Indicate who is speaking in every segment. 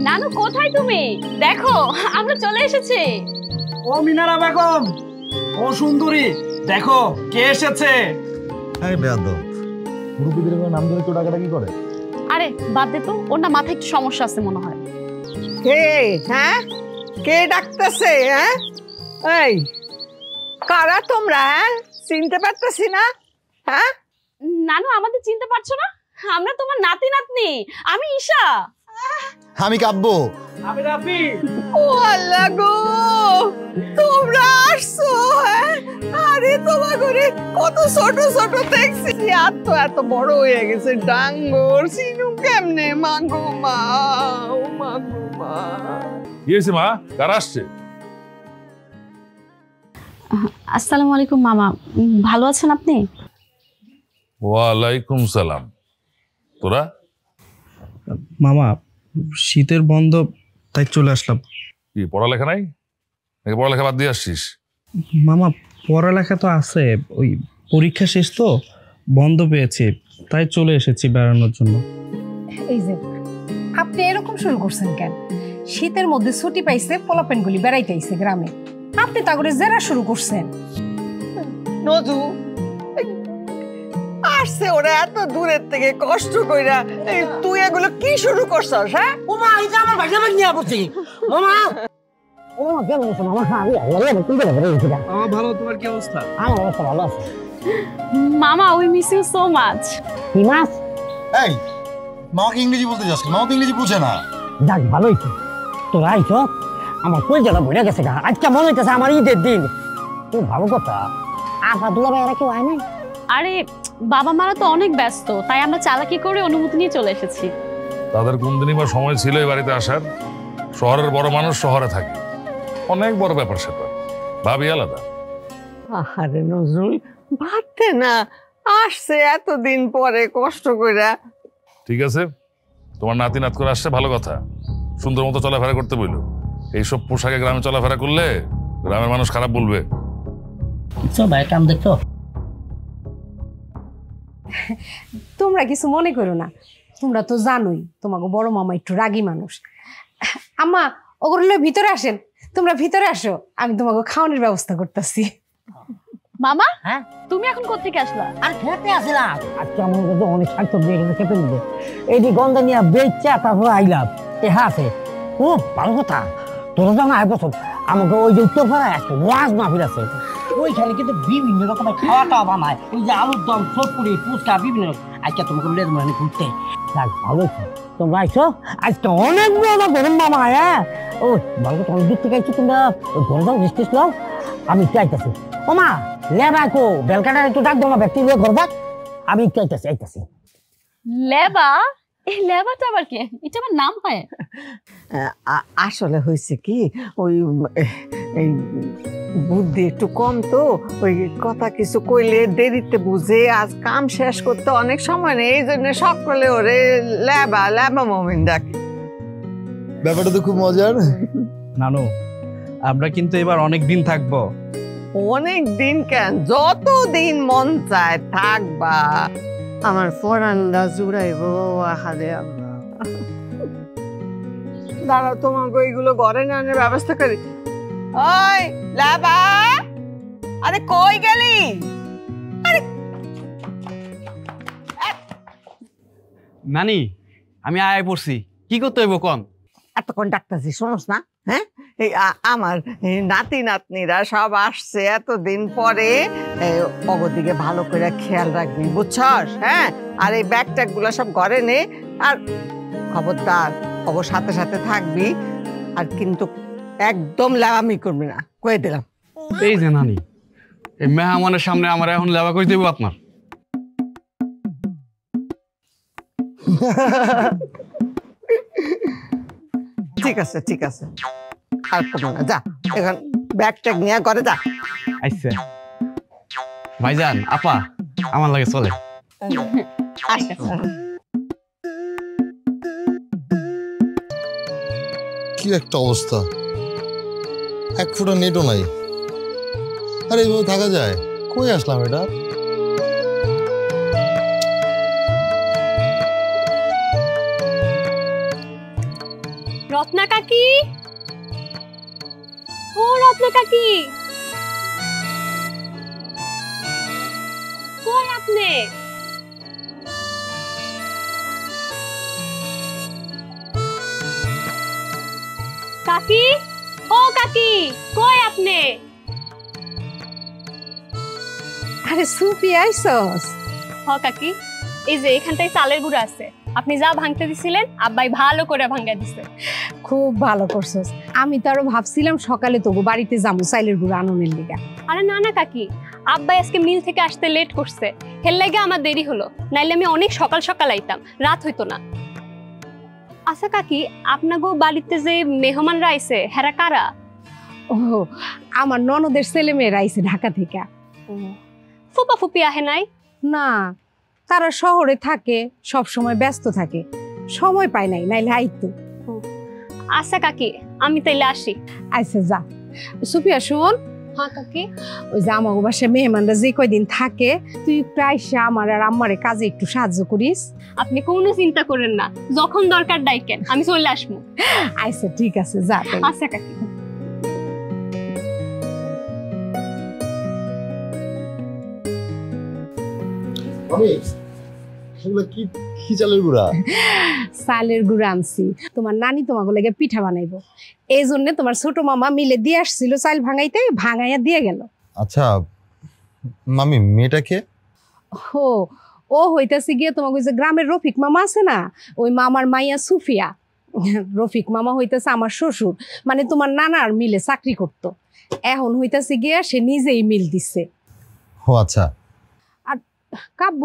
Speaker 1: নানু কোথায় তুমি? দেখো আমরা চলে এসেছি।
Speaker 2: ও মিনারা বেগম, ও সুন্দরী, দেখো কে এসেছে।
Speaker 3: এই বেয়াদব, মুরব্বিদের নাম ধরে কেউ ডাকাডাকি করে?
Speaker 1: আরে বাদ দে তো, ওর না মাথায় একটু সমস্যা আছে মনে হয়।
Speaker 4: কে? হ্যাঁ, কে ডাকতেছে? হ্যাঁ, এই কারা তোমরা? হ্যাঁ, চিনতে পারতেছি না। হ্যাঁ
Speaker 1: নানু আমাদের চিনতে পারছো না? আমরা তোমার নাতি নাতনি। আমি ঈশা।
Speaker 3: আমি কাব্য।
Speaker 2: আমি রাফি।
Speaker 4: ও আল্লাহ গো, তোমরা আসছো? হ্যাঁ, আরে তোমার ঘরে কত ছোট ছোট দেখছি, আর তো এত বড় হয়ে গেছে ডাঙ্গর। সিনু কেমনে? মাগো মা, ও মাগো মা।
Speaker 5: কি হয়েছে মা? কারা আসছে?
Speaker 1: আসসালামু আলাইকুম মামা, ভালো আছেন আপনি?
Speaker 5: ওয়ালাইকুম সালাম। তোরা?
Speaker 2: মামা শীতের বন্ধ, তাই চলে আসলাম।
Speaker 5: কি পড়ালেখা নাই নাকি? পড়ালেখা বাদ দিয়ে আসছিস?
Speaker 2: মামা পড়ালেখা তো আছে, ওই পরীক্ষা শেষ তো, বন্ধ পেয়েছি, তাই চলে এসেছি বেড়ানোর জন্য।
Speaker 6: এই যে আপনি এরকম শুরু করছেন কেন? শীতের মধ্যে ছুটি পাইছে, পোলাপেনগুলি বেড়াইতে আইছে গ্রামে, আপনি তা করে জেরা শুরু করছেন।
Speaker 4: নজু আসছে ওরা এত দূরের থেকে কষ্ট কইরা, তুই এগুলো কি শুরু করছস? হ্যাঁ
Speaker 7: ও মা, এই যে আমার ভাইয়া নিয়ে পড়ছি মামা। ও মা কেমন আছো মামা? আমি তুমি বলে বলে
Speaker 2: আমার ভালো, তোমার কি অবস্থা?
Speaker 7: আমার অবস্থা ভালো আছে।
Speaker 1: মামা we miss you so much.
Speaker 7: কি মাছ?
Speaker 3: এই মামাকে ইংরেজি বলতে যাস, মামা তো ইংরেজি বুঝে না।
Speaker 7: যাক ভালো হইছে তোরা আইছ, আমার কই জায়গা বইরা গেছে গা। আজকে মনে হইতেছে আমার ঈদের দিন। খুব ভালো কথা। আপা দুলাভাই এরা কেউ আয় নাই?
Speaker 1: আরে বাবা মারা তো অনেক ব্যস্ত, তাই আমরা চালাকি করে অনুমতি নিয়ে চলে এসেছি।
Speaker 5: তাদের কোন দিনই বা সময় ছিল এই বাড়িতে আসার? শহরের বড় মানুষ শহরে থাকে, অনেক বড় ব্যাপার সেটা, ভাবি আলাদা।
Speaker 4: আরে নজরুল, ভাবতে না আসছে এতদিন পরে কষ্ট কইরা।
Speaker 5: ঠিক আছে, তোমার নাতি নাত করে আসছে ভালো কথা, সুন্দর মতো চলাফেরা করতে বললো। এইসব পোশাকে গ্রামে চলাফেরা করলে গ্রামের মানুষ খারাপ বলবে।
Speaker 7: চল ভাই কাম দেখো।
Speaker 6: তোমরা কিছু মনে করো না, তোমরা তো জানোই তোমাকে বড় মামা একটু রাগী মানুষ। আম্মা ওগুলো ভিতরে আসেন, তোমরা ভিতরে আসো, আমি তোমাকে খাওয়ানোর ব্যবস্থা করতেছি।
Speaker 1: মামা
Speaker 7: হ্যাঁ
Speaker 1: তুমি এখন কোত্থেকে আসলা?
Speaker 7: আর খেতে আসিলাম, আজকে আমার কাছে অনেক স্বার্থ দিয়ে গেছে খেতে দিতে। এইটি গন্ধ নিয়ে বেচা তারপর আইলাম। হ্যাঁ আছে খুব ভালো কথা। তোরা যখন আয় বছর আমাকে ওই যে উত্তরপাড়ায় একটা ওয়াজ মাহফিল আছে, ওইখানে কিন্তু বিভিন্ন রকমের খাওয়া টাওয়া বানায়। ওই যে আলুর দম, চটপুরি, ফুচকা, বিভিন্ন রকম। আজকে তোমাকে বলে মানে ঘুরতে যাক ভালো হয়েছে তোমরা আইছো। আজকে অনেক বড় গরম মামা। হ্যাঁ ও ভালো কথা, অনেক দূর থেকে আইছো তোমরা। ওই ঘরে যাও রেস্ট নাও, আমি একটু আইতেছি। ও মা লেবা কো বেলকাটা একটু ডাক দো না, ব্যক্তি দিয়ে ঘর ডাক, আমি একটু আইতেছি।
Speaker 1: লেবা? এই লেবাটা আবার কি? এটা আমার নাম হয়?
Speaker 4: আসলে হয়েছে কি, ওই এই বুদ্ধি একটু কম তো, ওই কথা কিছু কইলে দেরিতে বুঝে। আজ কাম শেষ করতে অনেক সময় নেই, এই জন্য সকলে ওরে লেবা লেবা মমিন ডাকে।
Speaker 3: ব্যাপারটা তো খুব মজার।
Speaker 2: নানু আমরা কিন্তু এবার অনেক দিন থাকবো।
Speaker 4: অনেক দিন কেন, যত দিন মন চায় থাকবা। আমার পরানটা জুড়াইব। আহারে আল্লাহ, দাঁড়াও তোমাকে ওইগুলো ঘরে নেওয়ার ব্যবস্থা করি। ওই লাবা, আরে কই গেলি? আরে
Speaker 2: নানি আমি আয় পড়ছি, কি করতে হইব কোন?
Speaker 4: এতক্ষণ ডাকতেছি শোনোস না? হ্যাঁ এই আমার নাতি নাতনিরা সব আসছে এতদিন পরে, অগদিকে ভালো করে খেয়াল রাখবি বুঝছস? হ্যাঁ আর এই ব্যাগ ট্যাগ গুলো সব ঘরে নে, আর খবরদার অব সাথে সাথে থাকবি, আর কিন্তু একদম লাগামি করবি না, কয়ে দিলাম।
Speaker 2: এই যে নানি, এই মেহমানের সামনে আমার এখন লেবা করে দেবো আপনার?
Speaker 4: ঠিক আছে ঠিক আছে, আর করবো না, যা এখন ব্যাগ ট্যাগ নিয়ে ঘরে যা।
Speaker 2: আচ্ছা ভাইজান, আপা আমার লাগে চলে।
Speaker 3: কি একটা অবস্থা, এক ফোঁটা নেটও নাই। আরে এইভাবে থাকা যায়? কই আসলাম এটা?
Speaker 1: রত্না কাকি, ও রত্না কাকি, কই আপনি? কাকি, ও কাকি, কই আপনি?
Speaker 6: আরে সুপি আইসস?
Speaker 1: হ কাকি, এই যে এখানটায় চালের গুঁড়া আছে, আপনি যা ভাঙতে দিছিলেন আব্বাই ভালো করে ভাঙা দিছে।
Speaker 6: খুব ভালো করছস। আমি তো আরো ভাবছিলাম সকালে তোকে বাড়িতে যাবো চাইলের গুঁড়া আননের লিগা।
Speaker 1: আরে না না কাকি, আব্বাই আজকে মিল থেকে আসতে লেট করছে, হেল লাগে আমার দেরি হলো, নাইলে আমি অনেক সকাল সকাল আইতাম, রাত হইতো না। আচ্ছা কাকি, আপনাগো বাড়িতে যে মেহমানরা আইছে হেরা কারা?
Speaker 6: ও, আমার ননদের ছেলে মেয়েরা আইছে ঢাকা থেকে।
Speaker 1: ফুপা ফুপি আহে নাই?
Speaker 6: না, তারা শহরে থাকে, সব সময় ব্যস্ত থাকে, সময় পায় নাই, নাইলে আইতো।
Speaker 1: আচ্ছা কাকি, আমি তাইলে আসি।
Speaker 6: আচ্ছা যা। সুপিয়া শোন,
Speaker 1: হ্যাঁ কাকি।
Speaker 6: ওই যে আমার বাসায় মেহমানরা যে কয়দিন থাকে, তুই প্রায় আমার আর আম্মারে কাজে একটু সাহায্য করিস।
Speaker 1: আপনি কোনো চিন্তা করেন না, যখন দরকার ডাইকেন, আমি চলে আসবো।
Speaker 6: আচ্ছা ঠিক আছে, যা।
Speaker 1: আচ্ছা কাকি।
Speaker 3: কি চালের গুঁড়া?
Speaker 6: চালের গুঁড়া আনছি, তোমার নানি তোমাকে লেগে পিঠা বানাইবো, এই জন্য তোমার ছোট মামা মিলে দিয়ে আসছিল চাল ভাঙাইতে, ভাঙাইয়া দিয়ে গেল।
Speaker 3: আচ্ছা মামি, মেয়েটাকে?
Speaker 6: ও, ও হইতাছে গিয়ে তোমাকে যে গ্রামের রফিক মামা আছে না, ওই মামার মাইয়া সুফিয়া। রফিক মামা হইতাছে আমার শ্বশুর, মানে তোমার নানার মিলে চাকরি করতো, এখন হইতাছে গিয়া সে নিজেই মিল দিচ্ছে।
Speaker 3: ও আচ্ছা।
Speaker 6: আর কাব্য,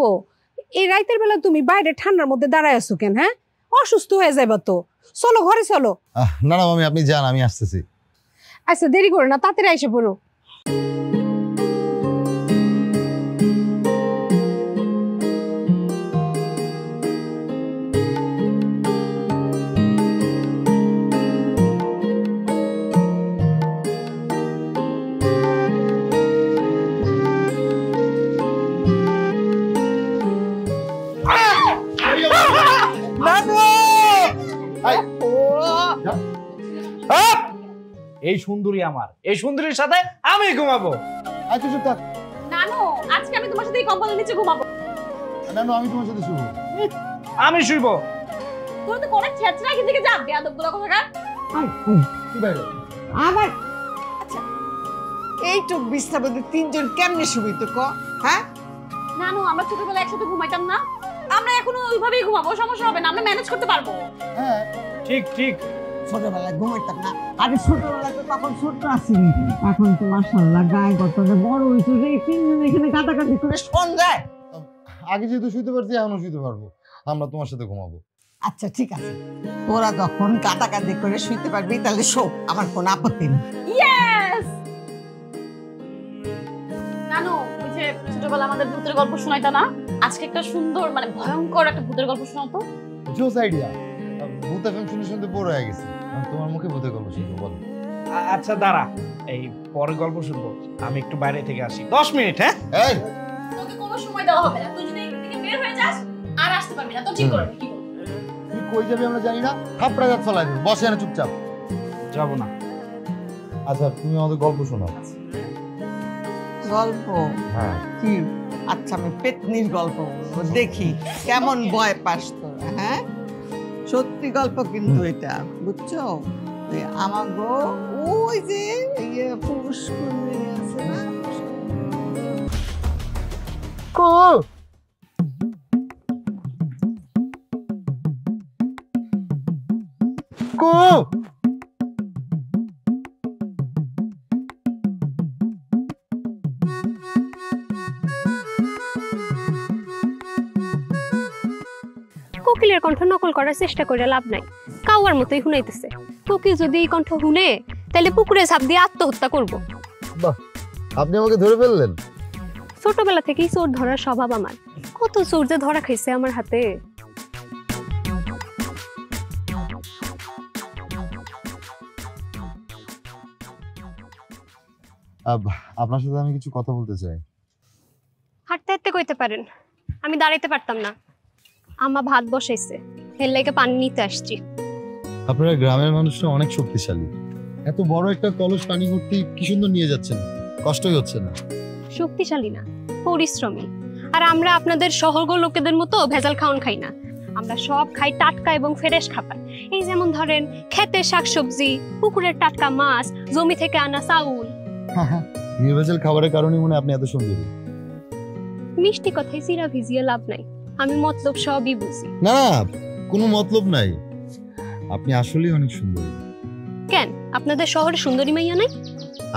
Speaker 6: এই রাইতের বেলা তুমি বাইরে ঠান্ডার মধ্যে দাঁড়ায় আছো কেন? হ্যাঁ, অসুস্থ হয়ে যাবে তো, চলো ঘরে চলো।
Speaker 3: না না মামি, আপনি যান, আমি আসতেছি।
Speaker 6: আচ্ছা দেরি করো না, তাড়াতাড়ি এসে পড়ো।
Speaker 2: এই সুন্দরী আমার, এই সুন্দরীর সাথে আমি ঘুমাবো।
Speaker 3: আচ্ছা চুপ থাক।
Speaker 1: নানু, আজকে আমি তোমার সাথে এই কম্বলের নিচে ঘুমাবো।
Speaker 3: নানু, আমি তোমার সাথে শুবো।
Speaker 2: আমি শুইবো।
Speaker 1: তোর তো কোন ছেচরা কি দিকে যাবে আদবগুলো কোথাকার?
Speaker 3: কি বাইরে?
Speaker 4: আবার আচ্ছা, এইটুক বিস্তার মধ্যে তিনজন কেমনে শুবি তো ক? হ্যাঁ
Speaker 1: নানু, আমরা ছোটবেলায় একসাথে ঘুমাইতাম না, আমরা এখনো ওইভাবেই ঘুমাবো, সমস্যা হবে না, আমরা ম্যানেজ করতে পারবো।
Speaker 3: হ্যাঁ
Speaker 2: ঠিক ঠিক।
Speaker 4: ছোটবেলায় ঘুমাইতাম না, আরে ছোটবেলায় তো তখন ছোট্ট আসিনি, এখন তো মাশাআল্লাহ গায়ে কত বড় হইছো, এই তিনজন এখানে কাটাকাটি করে শোন যায়।
Speaker 3: আগে যেহেতু শুতে পারছি, এখনো শুতে পারবো, আমরা তোমার সাথে ঘুমাবো।
Speaker 4: আচ্ছা ঠিক আছে, তোরা যখন কাটাকাটি করে শুইতে পারবি তাহলে শো, আমার কোনো আপত্তি নেই।
Speaker 1: ইয়েস নানু, ওই যে ছোটবেলা আমাদের ভূতের গল্প শোনাইতা না, আজকে একটা সুন্দর মানে ভয়ঙ্কর একটা ভূতের গল্প শোনাতো।
Speaker 3: জোস আইডিয়া। ভূত এফএম শুনে শুনতে বোর হয়ে গেছে, আমি তোমার মুখে ভূতের গল্প শুনবো, বলো।
Speaker 2: আচ্ছা দাঁড়া, এই পরে গল্প শুনবো, আমি একটু বাইরে থেকে আসি, 10 মিনিট। হ্যাঁ
Speaker 3: এই
Speaker 1: তোকে কোনো সময় দেওয়া হবে না, তুই যদি এখান থেকে বের হয়ে যাস আর আসতে পারবি না, তো ঠিক করে কি করব?
Speaker 3: তুই কই যাবি আমরা জানি না, থাপড়া যাত ফলাই দিবি, বসে না চুপচাপ।
Speaker 2: যাবো না।
Speaker 3: আচ্ছা তুমি আমাদের গল্প শোনাও।
Speaker 4: গল্প?
Speaker 3: হ্যাঁ।
Speaker 4: কি? আচ্ছা আমি পেতনির গল্প বলবো, দেখি কেমন ভয় পাস তোরা। হ্যাঁ, সত্যি গল্প কিন্তু এটা, বুঝছো? আমার গো ওই যে পুষ্করণী আছে না,
Speaker 3: কো কো
Speaker 1: কোকিলের কণ্ঠ নকল করার চেষ্টা করে লাভ নাই, কাউয়ার মতোই শুনাইতেছে। কোকিল যদি এই কণ্ঠ শুনে তাহলে পুকুরে ঝাঁপ দিয়ে আত্মহত্যা করব।
Speaker 3: বাহ, আপনি আমাকে ধরে ফেললেন।
Speaker 1: ছোটবেলা থেকেই চোর ধরার স্বভাব আমার, কত চোর যে ধরা খাইছে আমার হাতে।
Speaker 3: আপনার সাথে আমি কিছু কথা বলতে চাই।
Speaker 1: হাঁটতে হাঁটতে কইতে পারেন, আমি দাঁড়াইতে পারতাম না। আম্মা ভাত বসাইছে, এর লাগে পানি নিতে আসছি।
Speaker 3: আপনারা গ্রামের মানুষরা অনেক শক্তিশালী। এত বড় একটা কলস পানি ভর্তি কি সুন্দর নিয়ে যাচ্ছেন, কষ্টই হচ্ছে না।
Speaker 1: শক্তিশালী না, পরিশ্রমী। আর আমরা আপনাদের শহরগো লোকেদের মতো ভেজাল খাওন খাই না। আমরা সব খাই টাটকা এবং ফ্রেশ খাবার। এই যেমন ধরেন ক্ষেতের শাকসবজি, পুকুরের টাটকা মাছ, জমি থেকে আনা চাউল।
Speaker 3: নির্ভেজাল খাবারের কারণে মনে আপনি এত সুন্দরী।
Speaker 1: মিষ্টি কথায় চিরা ভিজিয়ে লাভ নাই, আমি মতলব সবই বুঝি।
Speaker 3: না না, কোনো মতলব নাই, আপনি আসলেই অনেক সুন্দরী।
Speaker 1: কেন আপনাদের শহরে সুন্দরী মাইয়া নাই?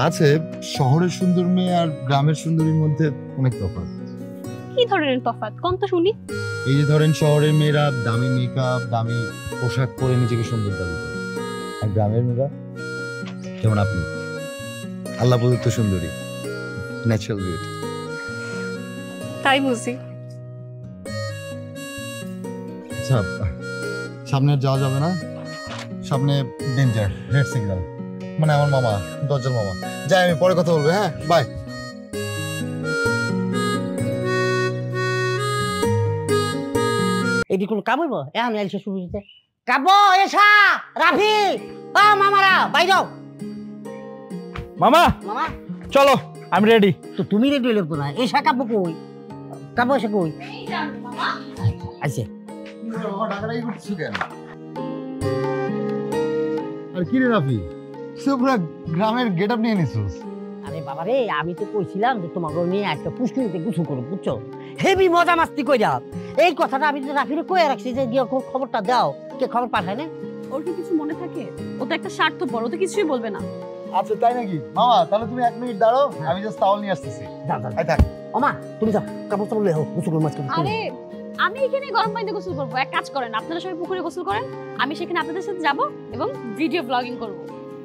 Speaker 3: আছে, শহরের সুন্দর মেয়ে আর গ্রামের সুন্দরীর মধ্যে অনেক তফাৎ।
Speaker 1: কি ধরনের তফাৎ কোন তো শুনি।
Speaker 3: এই যে ধরেন শহরের মেয়েরা দামি মেকআপ, দামি পোশাক পরে নিজেকে সুন্দর দাবি করে, আর গ্রামের মেয়েরা যেমন আপনি আল্লাহ প্রদত্ত সুন্দরী, ন্যাচারাল বিউটি।
Speaker 1: তাই বুঝি।
Speaker 3: আচ্ছা, সামনে যাওয়া যাবে না, সামনে ডেঞ্জার, রেড সিগন্যাল। মানে আমার মামা, দজ্জাল মামা। যাই, আমি পরে কথা বলবো। হ্যাঁ, বাই।
Speaker 7: এটি কোনো কাম হইব? এখন এলছে শুরু হইতে কাব এসা রাফি মামারা বাইর।
Speaker 2: মামা
Speaker 7: মামা
Speaker 2: চলো, আমি রেডি।
Speaker 7: তো তুমি রেডি হইলে তো না, এসা কাব কই? কাব এসা কই? আইছে।
Speaker 3: আর কি রে রাফি, পুরো গ্রামের গেট আপ নিয়ে নিছিস।
Speaker 7: আরে বাবা রে, আমি তো কইছিলাম যে তোমাকে নিয়ে একটা পুষ্করিতে গোসল করো, বুঝছো? হেভি মজা মাস্তি কইরা। এই কথাটা আমি তো রাফিরে কইয়া রাখছি যে গিয়ে খবরটা দাও। কে খবর পাঠায় না?
Speaker 8: ওর কি কিছু মনে থাকে? ও তো একটা স্বার্থপর, ও তো কিছুই বলবে না।
Speaker 3: আচ্ছা তাই নাকি? মামা তাহলে তুমি 1 মিনিট দাঁড়াও, আমি জাস্ট টাওয়াল নিয়ে আসতেছি।
Speaker 7: যাও যাও।
Speaker 3: আই থাক।
Speaker 7: ওমা তুমি যাও, কাপড় চাপড় লয়ে হোক, গোসল করো মাছ।
Speaker 8: আরে আমি এখানে গরম পানিতে গোসল করবো। এক কাজ করেন, আপনারা সবাই পুকুরে গোসল করেন, আমি সেখানে আপনাদের সাথে যাব এবং ভিডিও ব্লগিং করব।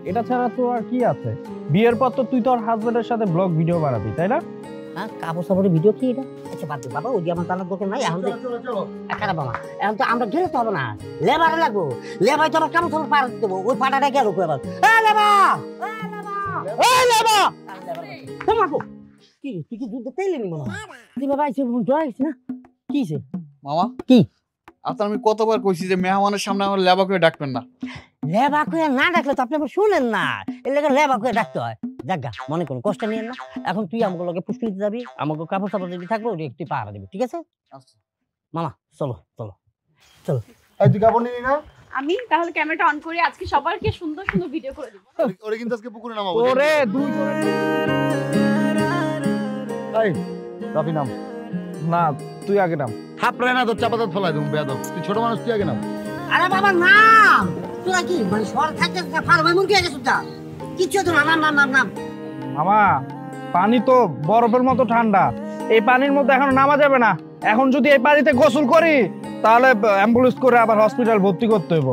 Speaker 2: এটা ছাড়া তো আর কি আছে? বিয়ের পর তো তুই তোর হাজবেন্ডের সাথে ব্লগ ভিডিও বানাবি, তাই না?
Speaker 7: হ্যাঁ, কাপড় চাপড়ের ভিডিও কি এটা? আচ্ছা বাদ দে বাবা, ওই যে আমার জানার দরকার নাই। এখন
Speaker 3: চলো।
Speaker 7: খারাপ বাবা, এখন তো আমরা গেলে তো হবে না, লেবারে লাগবো। লেবাই তো আমার কাপড় চাপড় পাড়া দেবো। ওই পাটাটা গেল কই আবার? লেবা তোমার কি তুই কি দুধ তেলে নি মনে হয়? তুই বাবা আইসে জয় আইসি না? কি হইছে
Speaker 9: মামা?
Speaker 7: কি
Speaker 9: আপনার আমি কতবার কইছি যে মেহমানের সামনে আমার লেবা করে ডাকবেন না।
Speaker 7: লেবা করে না ডাকলে তো আপনি আবার শুনেন না। এর লাগে লেবা করে ডাকতে হয়। জাগা মনে করুন, কষ্ট নিয়েন না। এখন তুই আমাকে লগে পুষ্করিতে যাবি, আমাকে কাপড় চাপড় যদি থাকবে ওটা একটু পাহারা দিবি, ঠিক আছে? মামা চলো চলো চলো।
Speaker 3: এই তুই কাপড় নিবি না?
Speaker 8: আমি তাহলে ক্যামেরাটা অন করে আজকে সবাইকে সুন্দর সুন্দর ভিডিও করে দিব।
Speaker 3: ওরে কিন্তু আজকে পুকুরে নামাবো।
Speaker 2: ওরে দুই করে।
Speaker 3: এই রাফি নাম।
Speaker 2: না, তুই আগে নাম।
Speaker 3: হাপড়ে না তো চাপাতাত ফলাই দেবো বেয়াদব। তুই ছোট মানুষ, তুই আগে নাম।
Speaker 7: আরে বাবা না, তোরা কি মানে শহর থাকতে ফার্মে মুরগি আগে সুদ্ধা কিচ্ছু তো না। নাম নাম নাম নাম।
Speaker 2: মামা পানি তো বরফের মতো ঠান্ডা, এই পানির মধ্যে এখন নামা যাবে না। এখন যদি এই পানিতে গোসল করি তাহলে অ্যাম্বুলেন্স করে আবার হসপিটাল ভর্তি করতে হইব।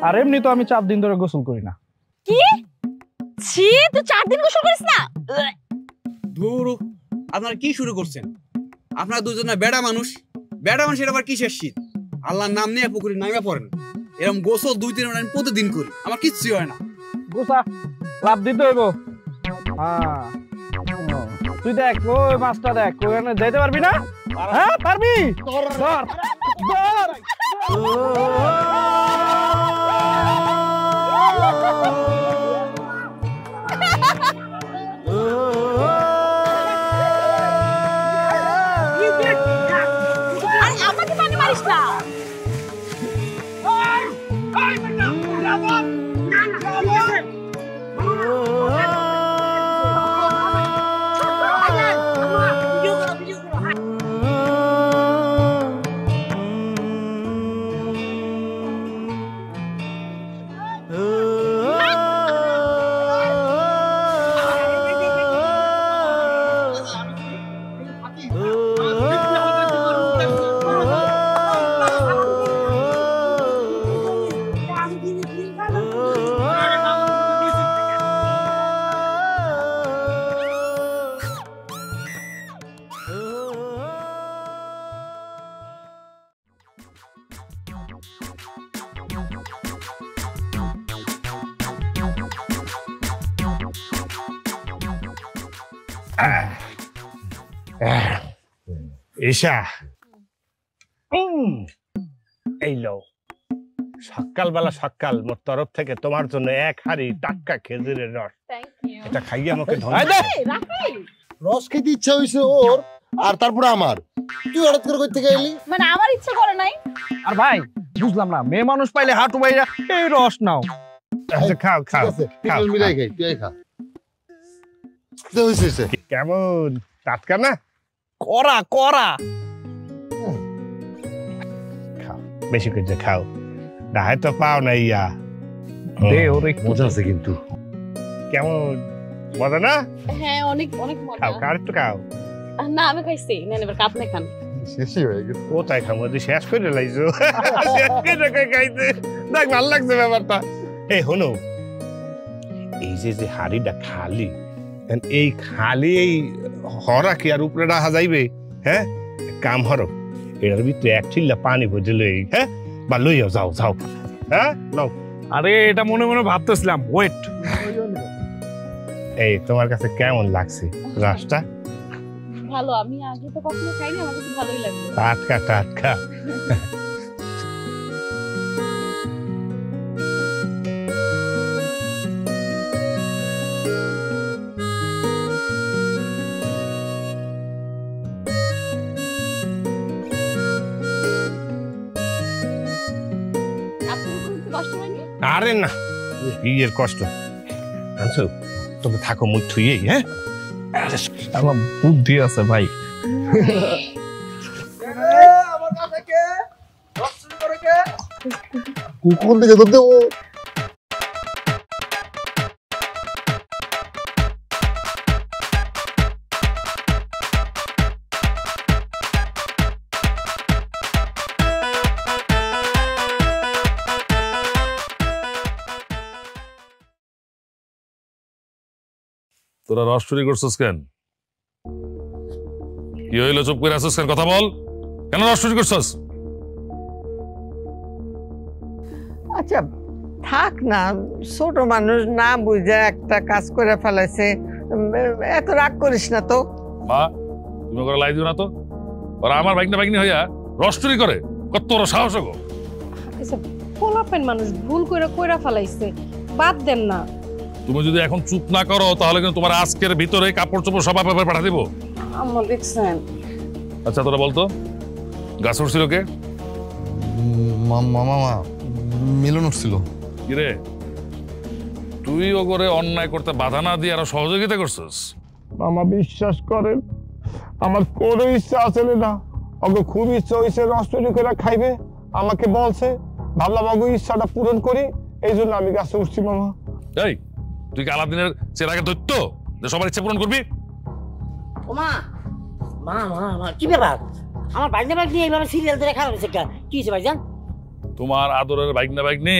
Speaker 2: আর এমনি তো আমি 4 দিন ধরে গোসল করি না।
Speaker 8: কি? ছি, তুই 4 দিন গোসল করিস না?
Speaker 10: ধুর, আপনারা কি শুরু করছেন? আপনারা দুজনে বেড়া মানুষ, বেড়া মানুষের আবার কিসের শীত? আল্লাহর নাম নিয়ে পুকুরে নামে পড়েন। এরকম গোসল 2-3 আমি প্রতিদিন করি, আমার কিচ্ছু হয় না।
Speaker 2: গোসা লাভ দিতে হইব। হ্যাঁ তুই দেখ, ওই মাছটা দেখ, ওখানে যেতে পারবি না? হ্যাঁ পারবি। ধর ধর।
Speaker 8: আরে আমাকে পানি মারিস না।
Speaker 11: ঈশা এই লো সকাল মোর তরফ থেকে তোমার জন্য এক হাড়ি টাটকা খেজুরের রস। এটা খাইয়ে আমাকে
Speaker 3: রস খেতে ইচ্ছা হয়েছে ওর, আর তারপরে আমার। তুই হঠাৎ করে কই থেকে এলি?
Speaker 8: মানে আমার ইচ্ছা করে নাই।
Speaker 2: আর ভাই বুঝলাম না, মেয়ে মানুষ পাইলে হাঁটু বাইরা এই রস নাও।
Speaker 11: আচ্ছা খাও খাও খাও,
Speaker 3: মিলাই খাই, তুই খা।
Speaker 11: কেমন টাটকা না?
Speaker 2: করা করা
Speaker 11: খাও, বেশি করে খাও, ডাহে তো পাও না ইয়া।
Speaker 2: দে ওরে,
Speaker 3: মজা আছে কিন্তু।
Speaker 11: কেমন মজা না?
Speaker 8: হ্যাঁ অনেক অনেক মজা।
Speaker 11: খাও খাও, একটু খাও।
Speaker 8: না আমি খাইছি, নেন এবার আপনি খান।
Speaker 3: শেষই হয়ে গেছে।
Speaker 11: কোথায় খাবো, শেষ করে লাইছো? শেষ করে খাইতে দেখ, ভালো লাগছে ব্যাপারটা। এই হলো, এই যে হাড়িটা খালি, এই খালি এই হরা কি আর উপরে রাখা যাইবে? হ্যাঁ, কাম হরো, এটার ভিতরে এক চিল্লা পানি ভরে লই, হ্যাঁ, বা লইয়াও যাও যাও। হ্যাঁ নাও।
Speaker 2: আরে এটা মনে মনে ভাবতেছিলাম, ওয়েট।
Speaker 11: এই তোমার কাছে কেমন লাগছে রসটা?
Speaker 8: ভালো, আমি আগে তো কখনো খাইনি, আমার কাছে ভালোই লাগছে।
Speaker 11: টাটকা টাটকা। আরে না, ইয়ের কষ্ট আনছো, তুমি থাকো মুখ থুইয়ে। হ্যাঁ,
Speaker 2: আমার বুদ্ধি আছে ভাই।
Speaker 3: কোন দিকে ধরতে ও?
Speaker 5: তোরা রস চুরি করছিস কেন? কি হইলো, চুপ করে আসছিস কেন? কথা বল, কেন রস চুরি করছিস?
Speaker 4: আচ্ছা থাক না, ছোট মানুষ না বুঝে একটা কাজ করে ফেলাইছে, এত রাগ করিস না তো।
Speaker 5: মা, তুমি ওরা লাই দিও না তো। ওরা আমার বাইকনি হইয়া রস চুরি করে, কত ওরা সাহস গো।
Speaker 6: আচ্ছা পোলাপেন মানুষ ভুল করে কইরা ফেলাইছে, বাদ দেন না।
Speaker 5: তুমি যদি এখন চুপ না করো তাহলে কিন্তু তোমার আজকের ভিতরে কাপড় চোপড় সব ব্যাপারে পাঠা দিব।
Speaker 6: আম্মা দেখছেন?
Speaker 5: আচ্ছা তোরা বলতো, গাছ উঠছিল কে?
Speaker 3: মামা মিলন উঠছিল।
Speaker 5: কিরে, তুই ও করে অন্যায় করতে বাধা না দিয়ে আরো সহযোগিতা করছিস?
Speaker 11: মামা বিশ্বাস করেন, আমার কোনো ইচ্ছা আছে না, ওকে খুব ইচ্ছা হয়েছে রস চুরি করে খাইবে, আমাকে বলছে, ভাবলাম ওকে ইচ্ছাটা পূরণ করি, এই জন্য আমি গাছে উঠছি। মামা
Speaker 5: এই, তুই কি আলাদিনের চেরাগে দৈত্য যে সবার ইচ্ছা পূরণ করবি?
Speaker 7: ওমা মা মা মা কি ব্যাপার? আমার বাইকনা বাইক নিয়ে এইভাবে সিরিয়াল ধরে খারাপ হয়েছে, কি হয়েছে ভাইজান?
Speaker 5: তোমার আদরের বাইকনি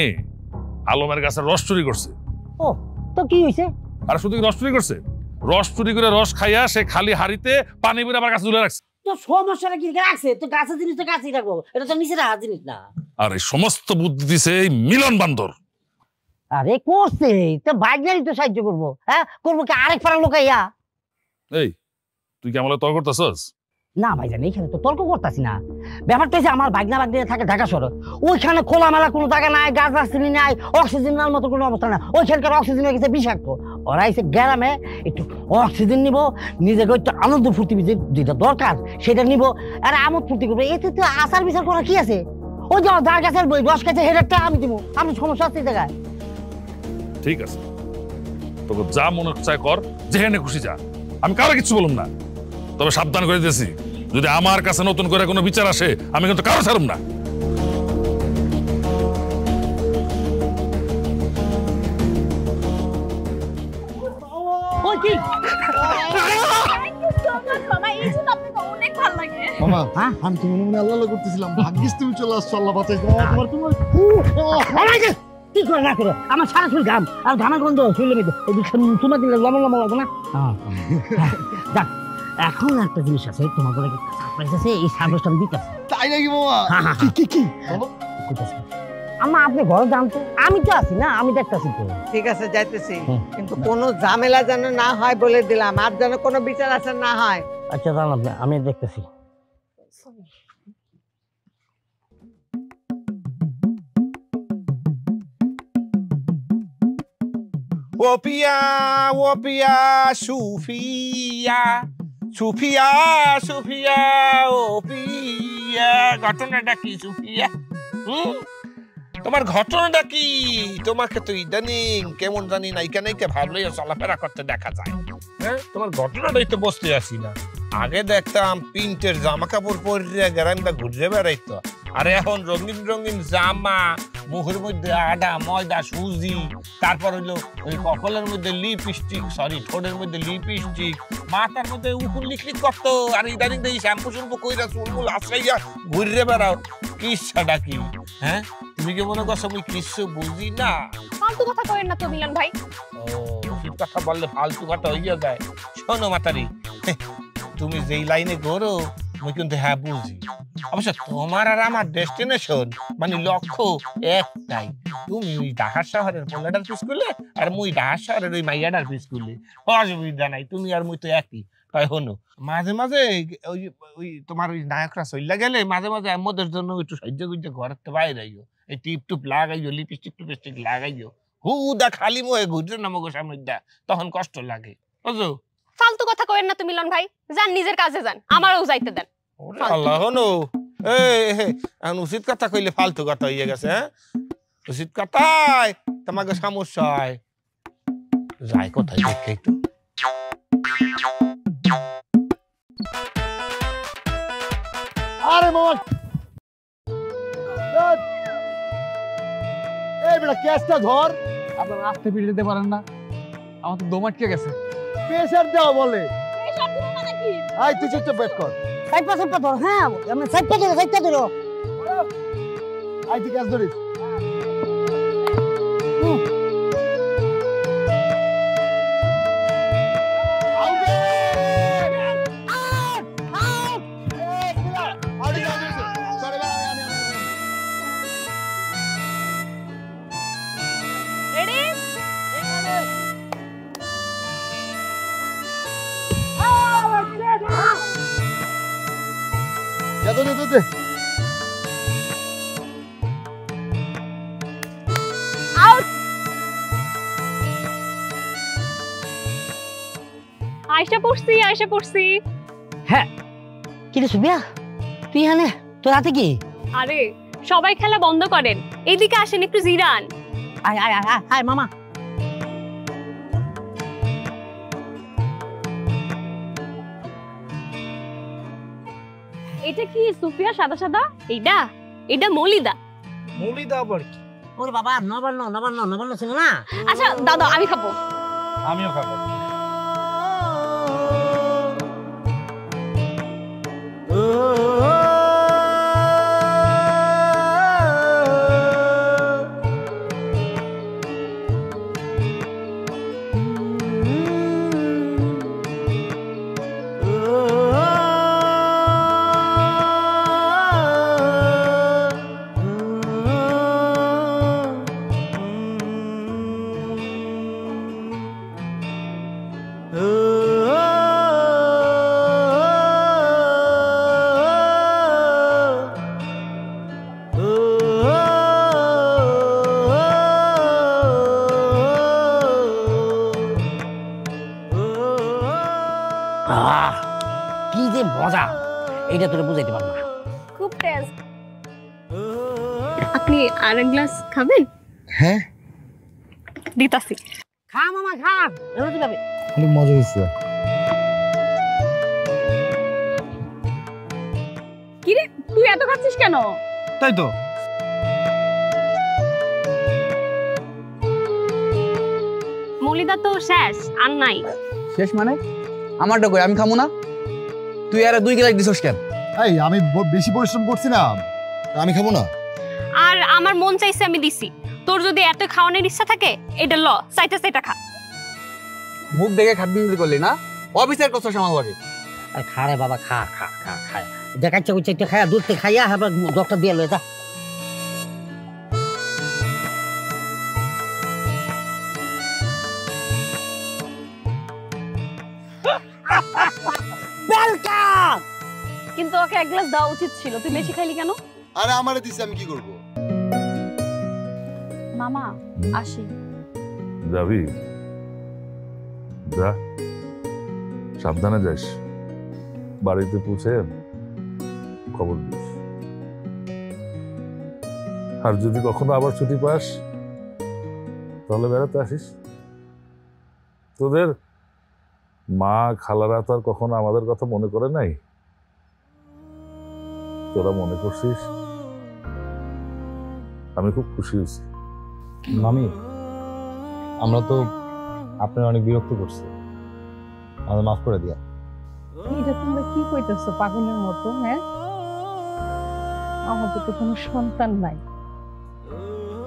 Speaker 5: আলমের গাছের রস চুরি করছে।
Speaker 7: ও তো কি হয়েছে?
Speaker 5: আর শুধু রস চুরি করছে, রস চুরি করে রস খাইয়া সে খালি হাড়িতে পানি বের আমার কাছে তুলে রাখছে।
Speaker 7: তো সমস্যাটা কি রাখছে? তো গাছের জিনিস তো গাছেই রাখবো, এটা তো নিচে রাখা জিনিস না।
Speaker 5: আর এই সমস্ত বুদ্ধি দিছে এই মিলন বান্দর।
Speaker 7: আরে করছে তো বাইকনারই তো সাহায্য করবো, হ্যাঁ করবো কি আরেক পাড়ার লোকাইয়া?
Speaker 5: এই তুই কি আমার তর্ক করতেছস?
Speaker 7: না ভাইজান, এইখানে তো তর্ক করতেছি না। ব্যাপারটা হচ্ছে আমার বাইকনা থাকে ঢাকা শহর, ওইখানে খোলামেলা কোনো জায়গা নাই, গাছ গাছালি নাই, অক্সিজেন নেওয়ার মতো কোনো অবস্থা না। ওইখানকার অক্সিজেন হয়ে গেছে বিষাক্ত। ওরা এসে গ্রামে একটু অক্সিজেন নিব, নিজেকে একটু আনন্দ ফুর্তি যেটা দরকার সেটা নিব, আর আমোদ ফুর্তি করবো। এতে তো আচার বিচার করা কি আছে? ওই যে যার গাছের বই রস খাইছে হেডারটা আমি দিব, আমার সমস্যা আছে জায়গায়।
Speaker 5: ঠিক আছে, তোকে যা মনে চায় কর, যেখানে খুশি যা, আমি কারো কিছু বলুম না। তবে সাবধান করে দিয়েছি, যদি আমার কাছে নতুন করে কোনো বিচার আসে আমি কিন্তু কারো ছাড়ুম না।
Speaker 3: মামা আমি তো মনে মনে আল্লাহ করতেছিলাম, ভাগ্যিস তুমি চলে আসছো, আল্লাহ বাঁচাইছো। তোমার
Speaker 7: কি করে না করে আমার সারা শরীর ঘাম আর ঘামা গন্ধ শরীরে মেয়েছে, তোমার দিলে লম্বা লম্বা লাগবে না? যাক, এখন একটা জিনিস আছে, তোমার কাছে সারপ্রাইজ আছে, এই সারপ্রাইজটা আমি দিতেছি।
Speaker 3: তাই নাকি মামা? কি বলো?
Speaker 7: আম্মা আপনি ঘরে যান তো, আমি তো আছি না, আমি দেখতেছি তো।
Speaker 4: ঠিক আছে যাইতেছি, কিন্তু কোনো ঝামেলা যেন না হয় বলে দিলাম, আর যেন কোনো বিচার আচার না হয়।
Speaker 7: আচ্ছা জানাব, আমি দেখতেছি।
Speaker 11: ও পিয়া সুফিয়া সুফিয়া সুফিয়া ও পিয়া ঘটনাটা কি সুফিয়া? তোমার ঘটনাটা কি? তোমাকে তো ইদানিং কেমন জানি নাইকা নাইকা ভাবলেই চলাফেরা করতে দেখা যায়। হ্যাঁ, তোমার ঘটনাটাই তো বসতে আসি না। আগে দেখতাম প্রিন্টের জামা কাপড় পরে গ্রামটা ঘুরে বেড়াইতো, আর এখন রঙিন রঙিন জামা, মুখের মধ্যে আডা ময়দা সুজি, তারপর হইলো ওই কপালের মধ্যে লিপস্টিক, সরি ঠোঁটের মধ্যে লিপস্টিক, মাথার মধ্যে উকুন লিকলিক করতো, আর ইদানিং এই শ্যাম্পু শ্যাম্পু কইরা চুলমুল আশ্রাইয়া ঘুরে বেড়াও। কিচ্ছাটা কি? হ্যাঁ, তুমি কি মনে করছো আমি কিছু বুঝি না?
Speaker 1: ফালতু কথা কইেন না তো মিলন ভাই।
Speaker 11: ও, ওষুধ কথা বললে ফালতু কথা হইয়া যায়। শোনো মাতারি, তুমি যেই লাইনে ঘোরো আমি কিন্তু হ্যাঁ বুঝি। অবশ্য তোমার আর আমার ডেস্টিনেশন মানে লক্ষ্য একটাই, তুমি ওই ঢাকা শহরের পোলাটার স্কুলে আর মুই ঢাকা শহরের ওই মাইয়াটার স্কুলে। অসুবিধা নাই, তুমি আর মুই তো একই। তাই হনো মাঝে মাঝে ওই ওই তোমার ওই নায়করা চইলা গেলে মাঝে মাঝে আমাদের জন্য একটু সহ্য করতে ঘরের তো বাইরে আইও, এই টিপ টুপ লাগাইও, লিপস্টিক টিপস্টিক লাগাইও। হুদা খালি মুখে ঘুরছে না মগো সামনে, তখন কষ্ট লাগে, বুঝো?
Speaker 1: ফালতু কথা কইেন না তো মিলন ভাই, যান নিজের কাজে যান, আমারও যাইতে দেন।
Speaker 11: আল্লাহ হনো, এখন উচিত কথা কইলে ফালতু কথা হইয়া গেছে। হ্যাঁ, উচিত কথাই তোমাকে সমস্যা হয়। যাই কোথায় দেখে একটু।
Speaker 3: আরে মামা, এই বেটা ক্যাশটা ধর।
Speaker 10: আপনারা আস্তে পিড়ে দিতে পারেন না? আমার তো দম আটকে গেছে।
Speaker 3: প্রেসার দেওয়া বলে।
Speaker 8: প্রেসার দিন না নাকি?
Speaker 3: আই তুই চুপচাপ বেট কর।
Speaker 7: সাইডটা ধর। হ্যাঁ, আমি সাইডটা ধরো।
Speaker 3: আই তুই ক্যাশ ধরিস।
Speaker 1: আয়শা পড়ছি।
Speaker 7: হ্যাঁ, কি রে সুবিয়া, তুই এখানে? তোর হাতে কি?
Speaker 1: আরে সবাই খেলা বন্ধ করেন, এইদিকে আসেন, একটু জিরান।
Speaker 7: আয় আয় আয় আয় মামা।
Speaker 8: এটা কি সুফিয়া সাদা সাদা?
Speaker 1: এটা মলিদা।
Speaker 2: মলিদা আবার কি?
Speaker 7: ওরে বাবা, নবান্ন ছিল না?
Speaker 1: আচ্ছা দাদা, আমি খাবো।
Speaker 2: আমিও খাবো।
Speaker 7: কি যে মজা, এইটা তোরে বুঝাইতে পারবো না।
Speaker 1: খুব টেস্ট। আপনি আর এক গ্লাস খাবেন?
Speaker 3: হ্যাঁ,
Speaker 1: দিতাছি।
Speaker 7: খা মামা খা, এমন যাবে।
Speaker 3: অনেক মজা হয়েছে।
Speaker 8: কি রে, তুই এত খাচ্ছিস কেন?
Speaker 2: তাই তো,
Speaker 1: মলিদা তো শেষ, আর নাই।
Speaker 10: শেষ মানে? আমারটা কই, আমি খামু না? তুই আর 2 গ্লাস দিছস কেন?
Speaker 3: এই আমি বেশি পরিশ্রম করছি না, আমি খাবো না।
Speaker 1: আর আমার মন চাইছে আমি দিছি। তোর যদি এত খাওয়ানোর ইচ্ছা থাকে, এটা ল, চাইতে খা।
Speaker 10: মুখ দেখে খাদ্য নিতে করলি না? অফিসের কথা আমার লাগে।
Speaker 7: আর খা রে বাবা, খা খা খা খা। দেখাচ্ছে ওই চাইতে খায়া, দুধ থেকে খাইয়া আবার ডক্টর দিয়ে লয়ে যা।
Speaker 8: কিন্তু ওকে এক গ্লাস দেওয়া উচিত ছিল, তুই বেশি খাইলি কেন?
Speaker 3: আরে আমারে দিছে, আমি কি করব?
Speaker 8: মামা আসি।
Speaker 5: যাবি? যা, সাবধানে যাস, বাড়িতে পৌঁছে খবর দিস। আর যদি কখনো আবার ছুটি পাস তাহলে বেড়াতে আসিস। তোদের মা খালারা তো আর কখনো আমাদের কথা মনে করে নাই, তোরা মনে করছিস, আমি খুব খুশি হয়েছি।
Speaker 3: মামি, আমরা তো আপনার অনেক বিরক্ত করছি, আমাদের মাফ করে দিয়া।
Speaker 6: এটা তোমরা কি কইতেছো পাগলের মতো? হ্যাঁ, আমাদের তো কোনো সন্তান নাই।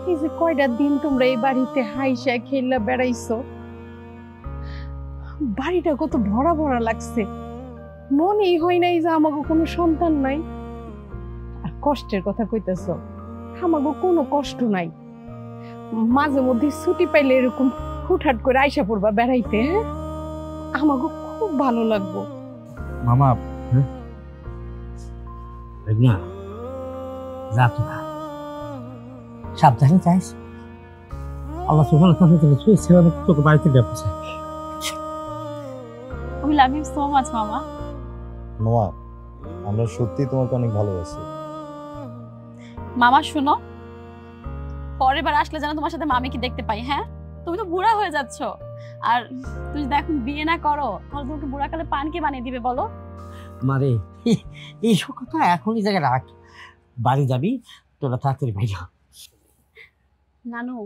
Speaker 6: এই যে কয়টা দিন তোমরা এই বাড়িতে হাইসা খেলা বেড়াইছো, বাড়িটা কত ভরা ভরা লাগছে, মনেই হয় নাই যে আমাকে কোনো সন্তান নাই। আর কষ্টের কথা কইতেছো, আমাকে কোনো কষ্ট নাই। মাঝে মধ্যে ছুটি পাইলে এরকম হুটহাট করে আইসা পড়বা বেড়াইতে, হ্যাঁ, আমাকে খুব ভালো লাগবো।
Speaker 2: মামা
Speaker 7: না, যা তো খা, সাবধানে যাইস। আল্লাহ সুবহানাহু ওয়া তাআলা তোকে বাড়িতে দেখছে।
Speaker 8: আমি লাভ ইউ সো মাচ মামা।
Speaker 3: মামা, আমরা সত্যি তোমাকে অনেক ভালোবাসি।
Speaker 8: মামা শুনো, পরের বার আসলে যেন তোমার সাথে মামিকে দেখতে পাই। হ্যাঁ, তুমি তো বুড়া হয়ে যাচ্ছ, আর তুমি যদি এখন বিয়ে না করো তাহলে তোমাকে বুড়াকালে পান কে বানিয়ে দিবে বলো?
Speaker 7: মারে, এইসব কথা এখনই জায়গায় রাখ, বাড়ি যাবি তোরা তাড়াতাড়ি ভাইয়া।
Speaker 8: নানু,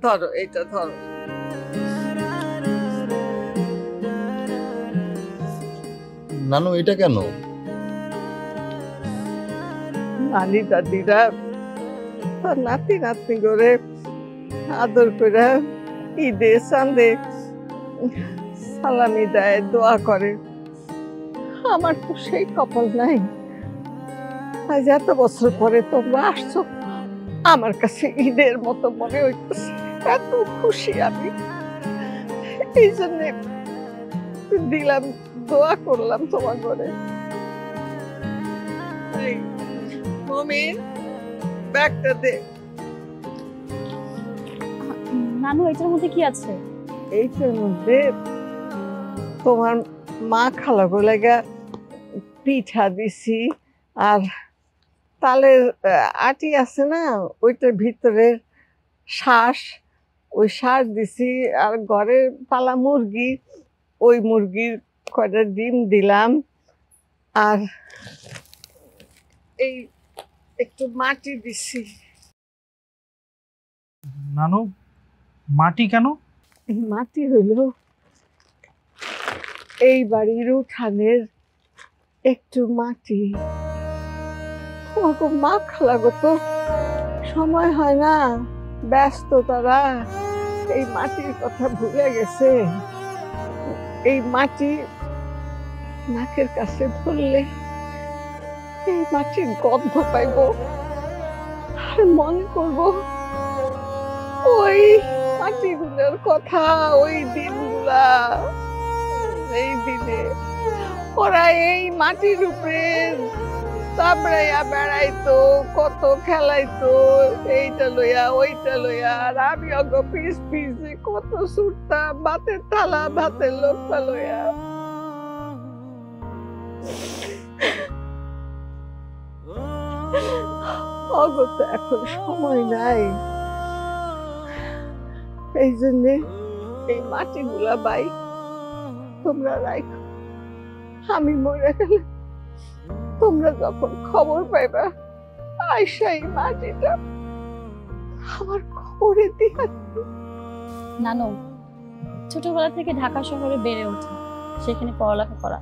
Speaker 4: ধরো, এটা ধরো।
Speaker 3: নানু, এটা কেন?
Speaker 4: নানি দাদিরা তার নাতি নাতনি করে আদর করে ঈদে চাঁদে সালামি দেয়, দোয়া করে। আমার তো সেই কপাল নাই। আজ এত বছর পরে তোমরা আসছো, আমার কাছে ঈদের মতো মনে হইতেছে। এত খুশি আমি, এই জন্য দিলাম, দোয়া করলাম তোমার ঘরে। মমিন, ব্যাগটা দে।
Speaker 8: নানু, এটার মধ্যে কি আছে?
Speaker 4: এইটার মধ্যে তোমার মা খালাগো লাগা পিঠা দিছি, আর তালের আটি আছে না, ওইটার ভিতরে শ্বাস, ওই শ্বাস দিছি, আর ঘরের পালা মুরগি, ওই মুরগির কয়টা ডিম দিলাম, আর এই একটু মাটি দিছি।
Speaker 2: নানু, মাটি কেন?
Speaker 4: এই মাটি হইল এই বাড়ির উঠানের একটু মাটি। তোমাকে মা খালাগো তো সময় হয় না, ব্যস্ত তারা, এই মাটির কথা ভুলে গেছে। এই মাটি নাকের কাছে ধরলে এই মাটির গন্ধ পাইব, আর মনে করব ওই মাটিগুলোর কথা, ওই দিনগুলা। এই দিনে ওরা এই মাটির উপরে চাবড়াইয়া বেড়াইতো, কত খেলাইতো, এইটা লইয়া ওইটা লইয়া, আর আমি অগ পিস পিসে কত ছুটতাম, ভাতের থালা ভাতের লোকটা লইয়া। অগ তো এখন সময় নাই, এই জন্যে এই মাটিগুলা বাই তোমরা রাখো। আমি মরে গেলে তোমরা যখন খবর পাইবা, আইসা এই মাটিটা আমার খবরে দিয়া।
Speaker 8: নানু, ছোটবেলা থেকে ঢাকা শহরে বেড়ে ওঠা, সেখানে পড়ালেখা করা,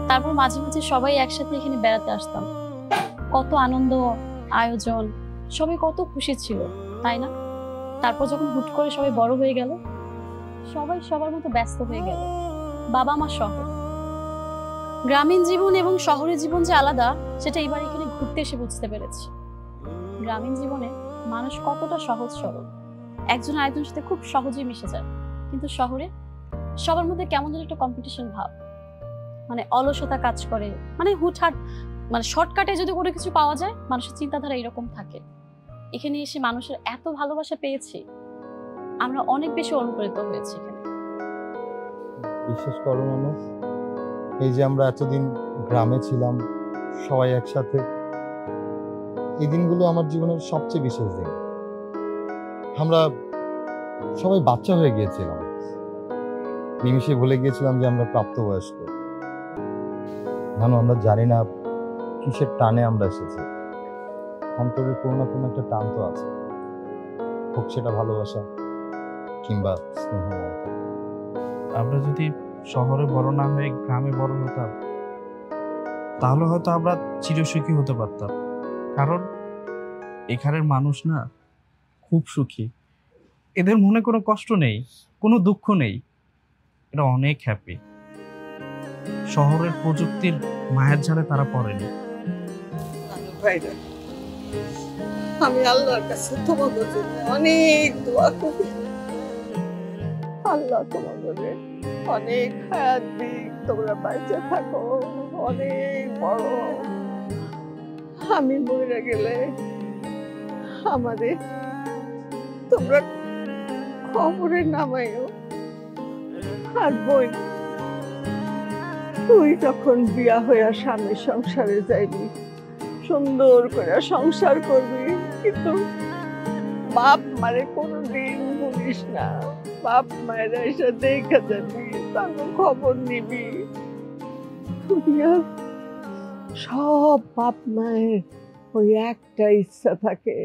Speaker 8: তারপর মাঝে মাঝে সবাই একসাথে এখানে বেড়াতে আসতাম। কত আনন্দ, আয়োজন, সবাই কত খুশি ছিল, তাই না? তারপর যখন হুট করে সবাই বড় হয়ে গেল, সবাই সবার মতো ব্যস্ত হয়ে গেল, বাবা মা সহ। গ্রামীণ জীবন এবং শহরের জীবন যে আলাদা, সেটা এবার এখানে ঘুরতে এসে বুঝতে পেরেছি। গ্রামীণ জীবনে মানুষ কতটা সহজ সরল, একজন আরেকজনের সাথে খুব সহজেই মিশে যায়। কিন্তু শহরে সবার মধ্যে কেমন যেন একটা কম্পিটিশন ভাব, মানে অলসতা কাজ করে, মানে হুটহাট, মানে শর্টকাটে যদি কোনো কিছু পাওয়া যায়, মানুষের চিন্তাধারা এরকম থাকে। এখানে এসে মানুষের এত ভালোবাসা পেয়েছি, আমরা অনেক বেশি অনুপ্রাণিত হয়েছি এখানে।
Speaker 3: বিশ্বাস করো না, এই যে আমরা এতদিন গ্রামে ছিলাম সবাই একসাথে, এই দিনগুলো আমার জীবনের সবচেয়ে বিশেষ দিন। আমরা সবাই বাচ্চা হয়ে গিয়েছিলাম, নিমিষে ভুলে গিয়েছিলাম যে আমরা প্রাপ্তবয়স্ক। আমরা জানি না কিসের টানে আমরা এসেছি, অন্তরে কোনো না কোনো একটা টান তো আছে, হোক সেটা ভালোবাসা কিংবা স্নেহ।
Speaker 2: আমরা যদি শহরে বড় না হয়ে গ্রামে বড় হতাম, তাহলে হয়তো আমরা চিরসুখী হতে পারতাম। কারণ এখানের মানুষ না খুব সুখী, এদের মনে কোনো কষ্ট নেই, কোনো দুঃখ নেই, এরা অনেক হ্যাপি। শহরের প্রযুক্তির মায়ের জালে তারা পড়েনি।
Speaker 4: আমি আল্লাহর কাছে তোমাদের জন্য অনেক দোয়া করি, আল্লাহ তোমাদের অনেক হায়াত দিক, তোমরা বেঁচে থাকো, অনেক বড়। আমি মরে গেলে আমাদের তোমরা খবরে নামাইও। আর বোন, তুই যখন বিয়া হইয়া স্বামীর সংসারে যাইবি, সুন্দর করে সংসার করবি, কিন্তু বাপ মারে কোনোদিন ভুলিস না। বাপ মায়ের এসে দেখা যাবি, তাকে খবর নিবি। দুনিয়ার সব বাপ মায়ের ওই একটা ইচ্ছা থাকে,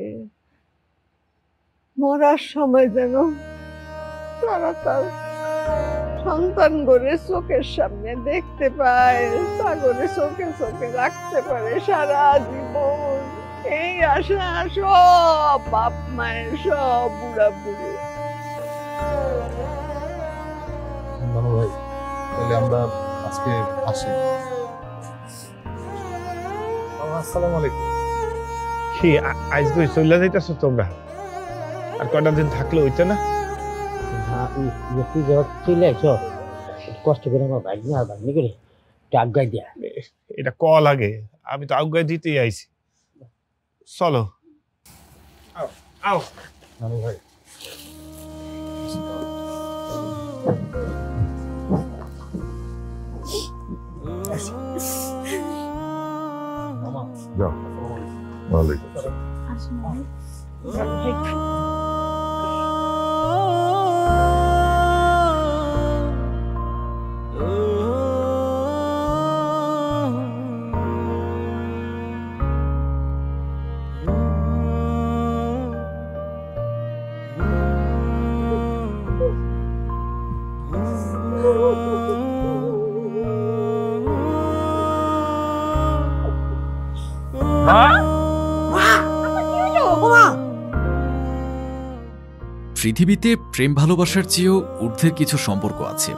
Speaker 4: মরার সময় যেন তারা তার সন্তান গড়ে চোখের সামনে দেখতে পায়, তা করে চোখে চোখে রাখতে পারে সারা জীবন। এই আশা সব বাপ মায়ের, সব বুড়া বুড়ি।
Speaker 3: ভাই, তাহলে আমরা আজকে আসি।
Speaker 11: আসসালামু আলাইকুম। কি আজ তুই চলে যাইতেছো তোমরা? আর কয়টা দিন থাকলে হইতো না?
Speaker 7: তুই যখন চলে আসো, কষ্ট করে আমার ভাই না ভাগ্নি করে আজ্ঞা দিয়া।
Speaker 11: এটা ক লাগে, আমি তো আজ্ঞা দিতেই আইছি। চলো আও আও
Speaker 3: নানু ভাই।
Speaker 5: যাও। ওয়ালাইকুম আসসালাম।
Speaker 12: পৃথিবীতে প্রেম ভালোবাসার চেয়েও ঊর্ধ্বের কিছু সম্পর্ক আছে,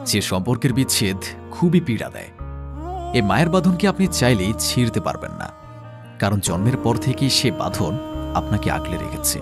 Speaker 12: যে সম্পর্কের বিচ্ছেদ খুবই পীড়া দেয়। এই মায়ের বাঁধনকে আপনি চাইলেই ছিঁড়তে পারবেন না, কারণ জন্মের পর থেকেই সে বাঁধন আপনাকে আগলে রেখেছে।